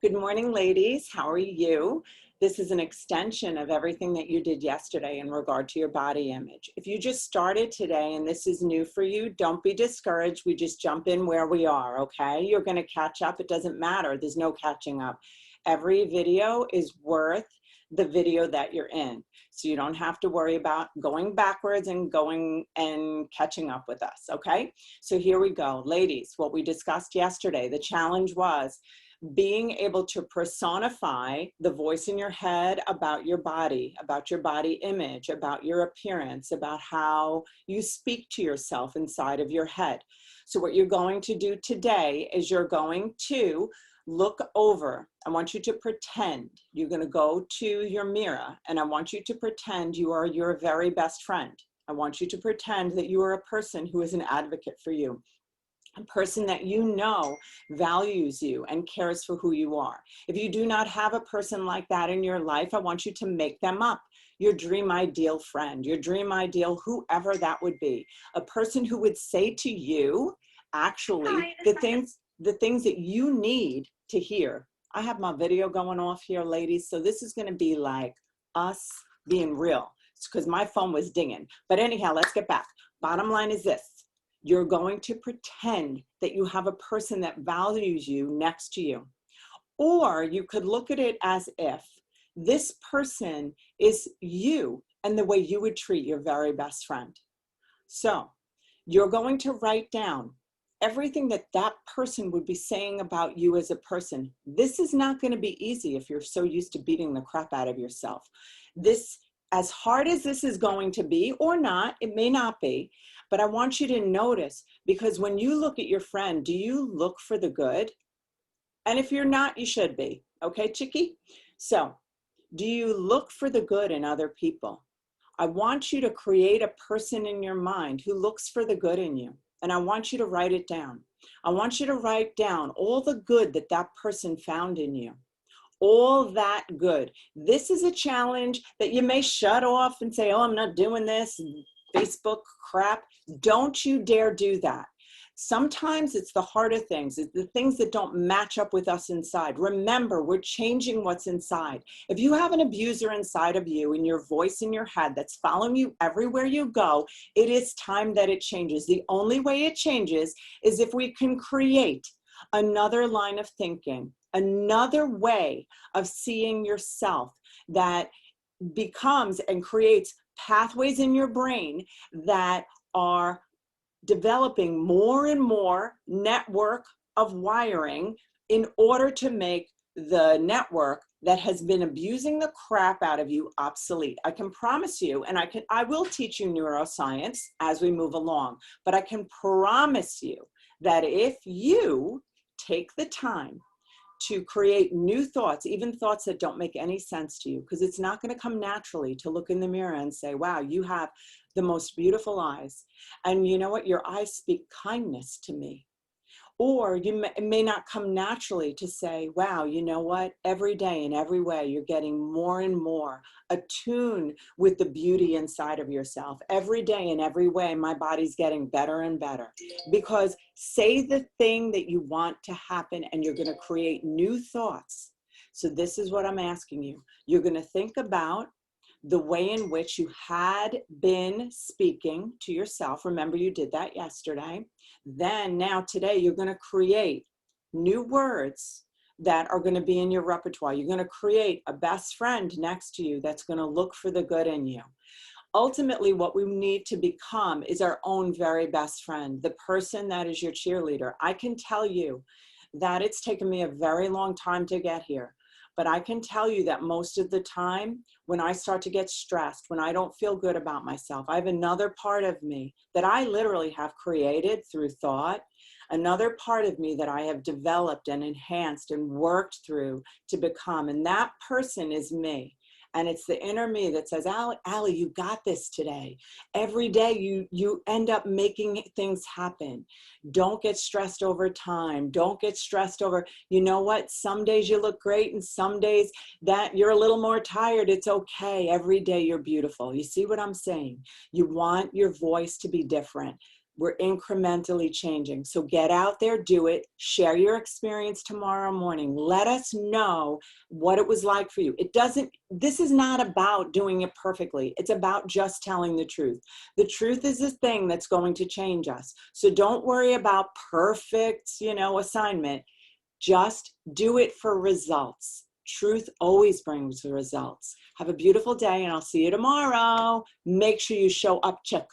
Good morning, ladies. How are you? This is an extension of everything that you did yesterday in regard to your body image. If you just started today and this is new for you, don't be discouraged. We just jump in where we are, okay? You're going to catch up. It doesn't matter. There's no catching up. Every video is worth the video that you're in. So you don't have to worry about going backwards and going and catching up with us, okay? So here we go. Ladies, what we discussed yesterday, the challenge was being able to personify the voice in your head about your body image, about your appearance, about how you speak to yourself inside of your head. So what you're going to do today is you're going to look over. I want you to pretend. You're going to go to your mirror and I want you to pretend you are your very best friend. I want you to pretend that you are a person who is an advocate for you, a person that you know values you and cares for who you are. If you do not have a person like that in your life, I want you to make them up. Your dream ideal friend, your dream ideal, whoever that would be. A person who would say to you, actually, the things that you need to hear. I have my video going off here, ladies, so this is going to be like us being real. It's because my phone was dinging. But anyhow, let's get back. Bottom line is this. You're going to pretend that you have a person that values you next to you. Or you could look at it as if this person is you and the way you would treat your very best friend. So you're going to write down everything that that person would be saying about you as a person. This is not going to be easy if you're so used to beating the crap out of yourself. This, as hard as this is going to be, or not, it may not be, but I want you to notice, because when you look at your friend, do you look for the good? And if you're not, you should be. Okay, Chicky? So, do you look for the good in other people? I want you to create a person in your mind who looks for the good in you. And I want you to write it down. I want you to write down all the good that that person found in you. All that good. This is a challenge that you may shut off and say, oh, I'm not doing this, Facebook crap. Don't you dare do that. Sometimes it's the harder things, it's the things that don't match up with us inside. Remember, we're changing what's inside. If you have an abuser inside of you and your voice in your head that's following you everywhere you go, it is time that it changes. The only way it changes is if we can create another line of thinking, another way of seeing yourself that becomes and creates pathways in your brain that are developing more and more network of wiring in order to make the network that has been abusing the crap out of you obsolete. I can promise you, and I will teach you neuroscience as we move along, but I can promise you that if you take the time to create new thoughts, even thoughts that don't make any sense to you, because it's not going to come naturally to look in the mirror and say, wow, you have the most beautiful eyes. And you know what? Your eyes speak kindness to me. Or it may not come naturally to say, wow, you know what? Every day in every way, you're getting more and more attuned with the beauty inside of yourself. Every day in every way, my body's getting better and better. Because say the thing that you want to happen and you're going to create new thoughts. So this is what I'm asking you. You're going to think about the way in which you had been speaking to yourself. Remember, you did that yesterday. Then now today, you're going to create new words that are going to be in your repertoire. You're going to create a best friend next to you that's going to look for the good in you. Ultimately, what we need to become is our own very best friend, the person that is your cheerleader. I can tell you that it's taken me a very long time to get here. But I can tell you that most of the time, when I start to get stressed, when I don't feel good about myself, I have another part of me that I literally have created through thought, another part of me that I have developed and enhanced and worked through to become. And that person is me. And it's the inner me that says, Allie, you got this today. Every day you end up making things happen. Don't get stressed over time. Don't get stressed over, you know what? Some days you look great and some days that you're a little more tired. It's okay. Every day you're beautiful. You see what I'm saying? You want your voice to be different. We're incrementally changing. So get out there, do it, share your experience tomorrow morning. Let us know what it was like for you. This is not about doing it perfectly. It's about just telling the truth. The truth is the thing that's going to change us. So don't worry about perfect, assignment. Just do it for results. Truth always brings the results. Have a beautiful day, and I'll see you tomorrow. Make sure you show up, chick.